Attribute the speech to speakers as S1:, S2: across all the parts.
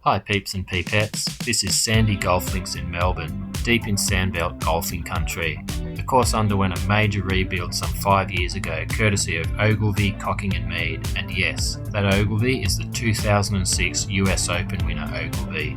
S1: Hi peeps and peepettes, this is Sandy Golf Links in Melbourne, deep in Sandbelt golfing country. The course underwent a major rebuild some 5 years ago, courtesy of Ogilvy, Cocking and Mead, and yes, that Ogilvy is the 2006 US Open winner Ogilvy.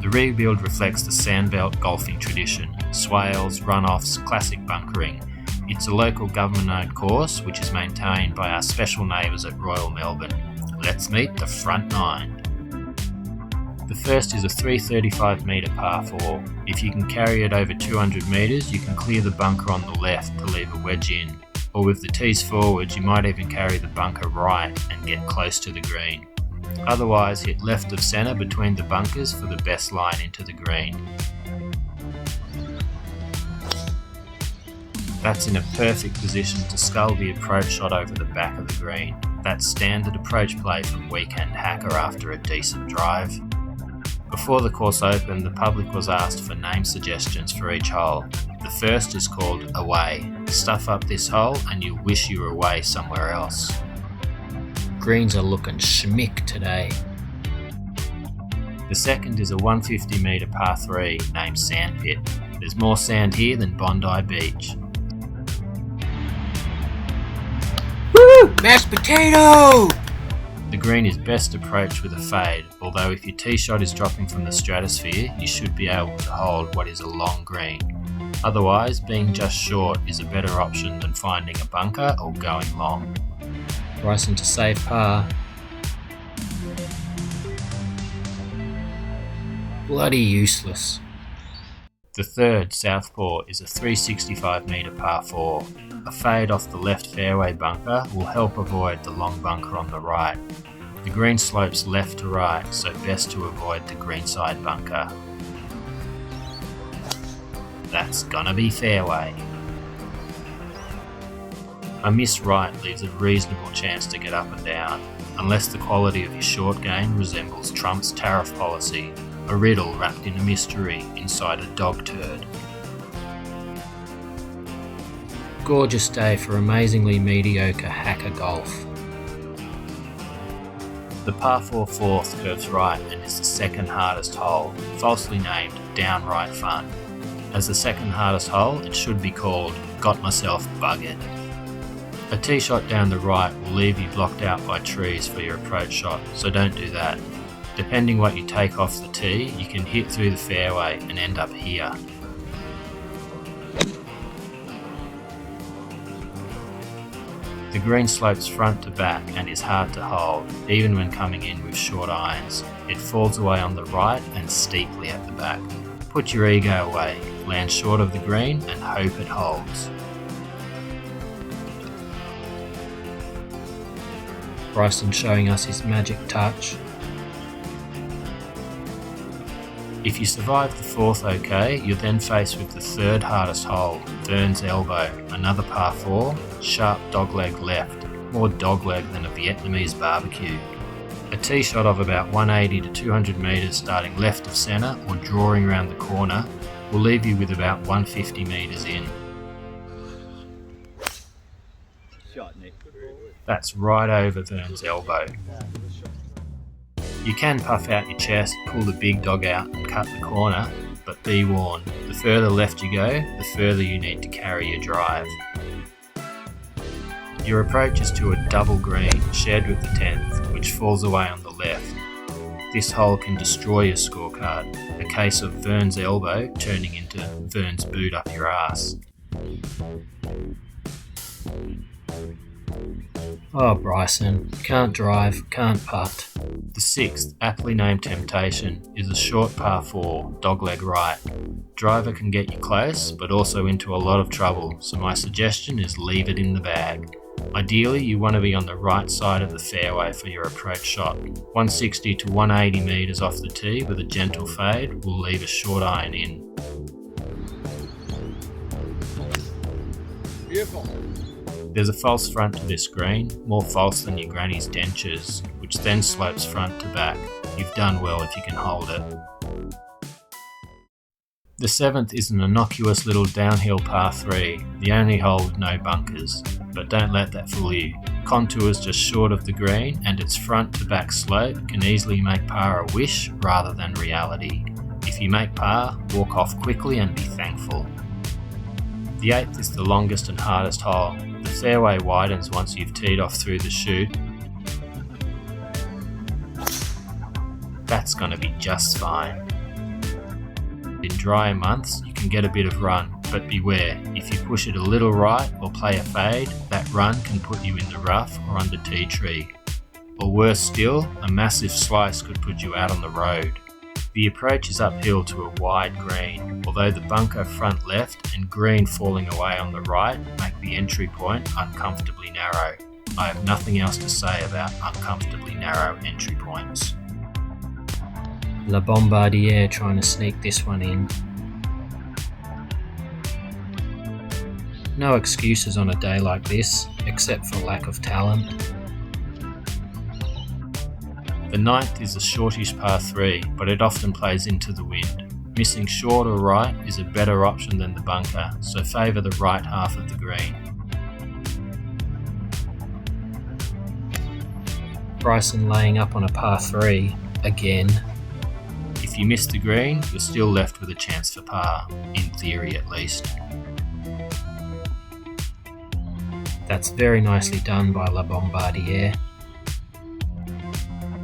S1: The rebuild reflects the Sandbelt golfing tradition, swales, runoffs, classic bunkering. It's a local government-owned course which is maintained by our special neighbours at Royal Melbourne. Let's meet the front nine. The first is a 335 metre par 4. If you can carry it over 200 metres, you can clear the bunker on the left to leave a wedge in. Or with the tees forwards, you might even carry the bunker right and get close to the green. Otherwise, hit left of centre between the bunkers for the best line into the green. That's in a perfect position to scull the approach shot over the back of the green. That's standard approach play from weekend hacker after a decent drive. Before the course opened, the public was asked for name suggestions for each hole. The first is called Away. Stuff up this hole and you'll wish you were away somewhere else. Greens are looking schmick today. The second is a 150 metre par 3 named Sandpit. There's more sand here than Bondi Beach.
S2: Woo! Mashed potato!
S1: The green is best approached with a fade, although if your tee shot is dropping from the stratosphere, you should be able to hold what is a long green. Otherwise, being just short is a better option than finding a bunker or going long. Bryson to save par. Bloody useless. The third, Southpaw, is a 365 metre par 4. A fade off the left fairway bunker will help avoid the long bunker on the right. The green slopes left to right, so best to avoid the greenside bunker. That's gonna be fairway. A miss right leaves a reasonable chance to get up and down, unless the quality of your short game resembles Trump's tariff policy, a riddle wrapped in a mystery inside a dog turd. Gorgeous day for amazingly mediocre hacker golf. The par 4 fourth curves right and is the second hardest hole, falsely named Downright Fun. As the second hardest hole, it should be called Got Myself Buggered. A tee shot down the right will leave you blocked out by trees for your approach shot, so don't do that. Depending what you take off the tee, you can hit through the fairway and end up here. The green slopes front to back and is hard to hold, even when coming in with short irons. It falls away on the right and steeply at the back. Put your ego away, land short of the green and hope it holds. Bryson showing us his magic touch. If you survive the fourth okay, you're then faced with the third hardest hole, Vern's Elbow, another par 4, sharp dogleg left, more dogleg than a Vietnamese barbecue. A tee shot of about 180 to 200 metres starting left of centre or drawing round the corner will leave you with about 150 metres in. That's right over Vern's Elbow. You can puff out your chest, pull the big dog out and cut the corner, but be warned, the further left you go, the further you need to carry your drive. Your approach is to a double green, shared with the 10th, which falls away on the left. This hole can destroy your scorecard, a case of Vern's Elbow turning into Vern's boot up your ass. Oh Bryson, can't drive, can't putt. The sixth, aptly named Temptation, is a short par 4, dogleg right. Driver can get you close, but also into a lot of trouble, so my suggestion is leave it in the bag. Ideally, you want to be on the right side of the fairway for your approach shot. 160 to 180 metres off the tee with a gentle fade will leave a short iron in.
S2: Beautiful.
S1: There's a false front to this green, more false than your granny's dentures, which then slopes front to back. You've done well if you can hold it. The seventh is an innocuous little downhill par 3, the only hole with no bunkers, but don't let that fool you. Contours just short of the green and its front to back slope can easily make par a wish rather than reality. If you make par, walk off quickly and be thankful. The 8th is the longest and hardest hole. The fairway widens once you've teed off through the chute. That's going to be just fine. In drier months, you can get a bit of run, but beware, if you push it a little right or play a fade, that run can put you in the rough or under tea tree. Or worse still, a massive slice could put you out on the road. The approach is uphill to a wide green, although the bunker front left and green falling away on the right make the entry point uncomfortably narrow. I have nothing else to say about uncomfortably narrow entry points. La Bombardiere trying to sneak this one in. No excuses on a day like this, except for lack of talent. The 9th is a shortish par 3, but it often plays into the wind. Missing short or right is a better option than the bunker, so favour the right half of the green. Bryson laying up on a par 3, again. If you miss the green, you're still left with a chance for par, in theory at least. That's very nicely done by La Bombardiere.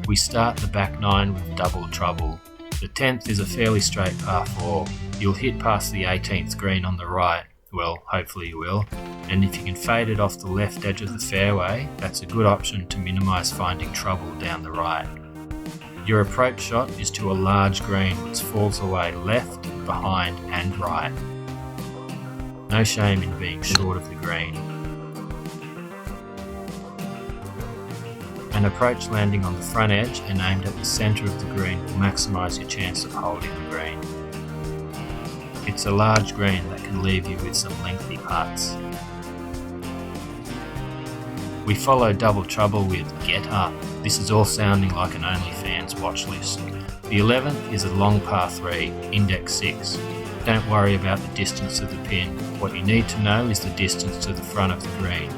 S1: We start the back 9 with double trouble. The 10th is a fairly straight par 4. You'll hit past the 18th green on the right, well, hopefully you will, and if you can fade it off the left edge of the fairway, that's a good option to minimise finding trouble down the right. Your approach shot is to a large green which falls away left, behind and right. No shame in being short of the green. An approach landing on the front edge and aimed at the centre of the green will maximise your chance of holding the green. It's a large green that can leave you with some lengthy putts. We follow double trouble with Get Up. This is all sounding like an OnlyFans watch list. The 11th is a long par 3, index 6. Don't worry about the distance of the pin. What you need to know is the distance to the front of the green.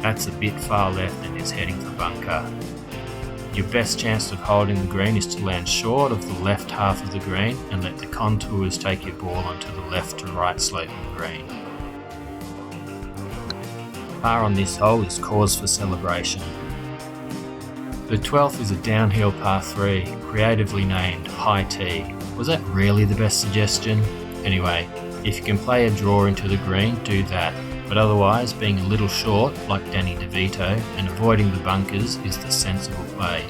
S1: That's a bit far left and is heading for bunker. Your best chance of holding the green is to land short of the left half of the green and let the contours take your ball onto the left to right sloping green. Par on this hole is cause for celebration. The 12th is a downhill par 3, creatively named High Tee. Was that really the best suggestion? Anyway, if you can play a draw into the green, do that. But otherwise, being a little short, like Danny DeVito, and avoiding the bunkers is the sensible play.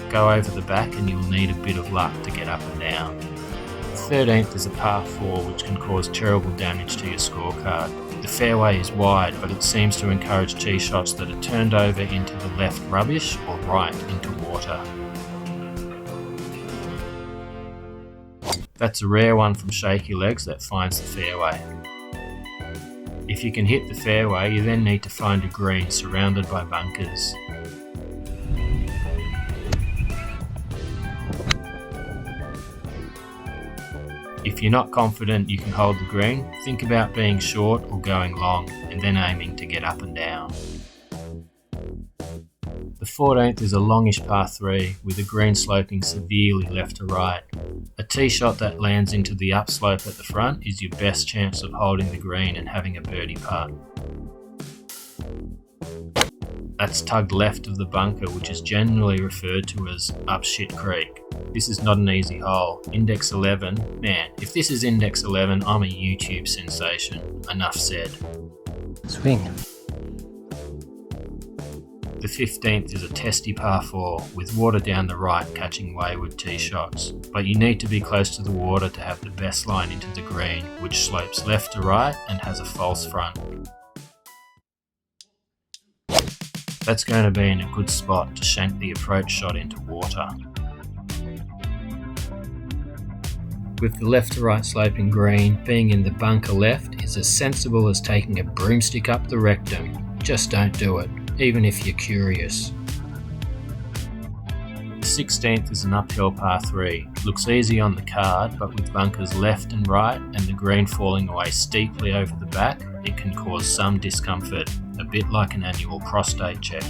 S1: Go over the back and you'll need a bit of luck to get up and down. The 13th is a par 4 which can cause terrible damage to your scorecard. The fairway is wide, but it seems to encourage tee shots that are turned over into the left rubbish or right into water. That's a rare one from shaky legs that finds the fairway. If you can hit the fairway, you then need to find a green surrounded by bunkers. If you're not confident you can hold the green, think about being short or going long, and then aiming to get up and down. The 14th is a longish par 3 with the green sloping severely left to right. A tee shot that lands into the upslope at the front is your best chance of holding the green and having a birdie putt. That's tugged left of the bunker, which is generally referred to as up shit creek. This is not an easy hole. Index 11, man, if this is index 11, I'm a YouTube sensation. Enough said.
S2: Swing.
S1: The 15th is a testy par 4 with water down the right catching wayward tee shots, but you need to be close to the water to have the best line into the green, which slopes left to right and has a false front. That's going to be in a good spot to shank the approach shot into water. With the left to right sloping green, being in the bunker left is as sensible as taking a broomstick up the rectum. Just don't do it, even if you're curious. The 16th is an uphill par 3. Looks easy on the card, but with bunkers left and right and the green falling away steeply over the back, it can cause some discomfort, a bit like an annual prostate check.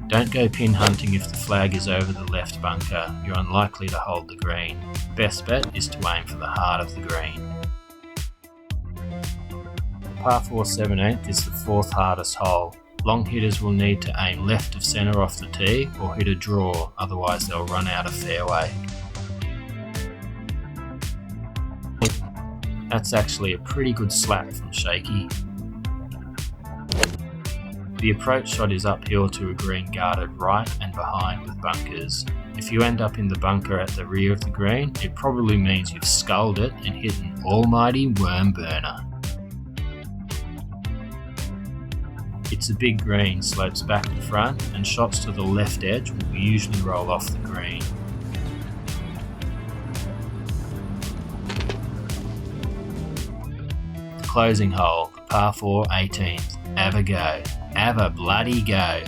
S1: Don't go pin hunting if the flag is over the left bunker, you're unlikely to hold the green. Best bet is to aim for the heart of the green. Par 4 17th is the 4th hardest hole. Long hitters will need to aim left of centre off the tee or hit a draw, otherwise they'll run out of fairway. That's actually a pretty good slap from Shaky. The approach shot is uphill to a green guarded right and behind with bunkers. If you end up in the bunker at the rear of the green, it probably means you've sculled it and hit an almighty worm burner. It's a big green, slopes back to front, and shots to the left edge will usually roll off the green. The closing hole, par 4 18th. Have a go. Have a bloody go.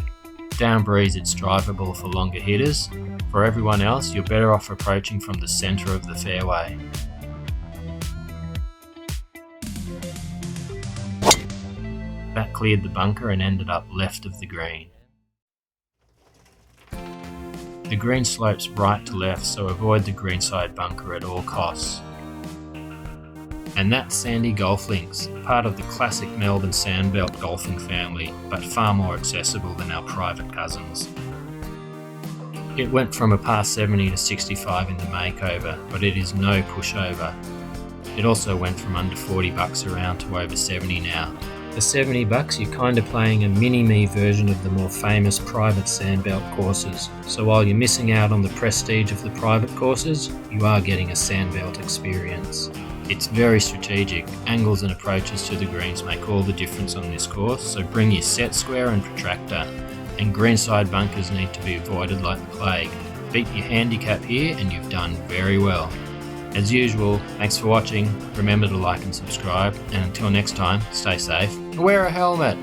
S1: Down breeze it's drivable for longer hitters. For everyone else, you're better off approaching from the centre of the fairway. That cleared the bunker and ended up left of the green. The green slopes right to left, so avoid the greenside bunker at all costs. And that's Sandy Golf Links, part of the classic Melbourne Sandbelt golfing family, but far more accessible than our private cousins. It went from a par 70 to 65 in the makeover, but it is no pushover. It also went from under $40 around to over 70 now. For $70 you're kind of playing a mini-me version of the more famous private Sandbelt courses, so while you're missing out on the prestige of the private courses, you are getting a Sandbelt experience. It's very strategic. Angles and approaches to the greens make all the difference on this course, so bring your set square and protractor. And greenside bunkers need to be avoided like the plague. Beat your handicap here and you've done very well. As usual, thanks for watching. Remember to like and subscribe, and until next time, stay safe and wear a helmet.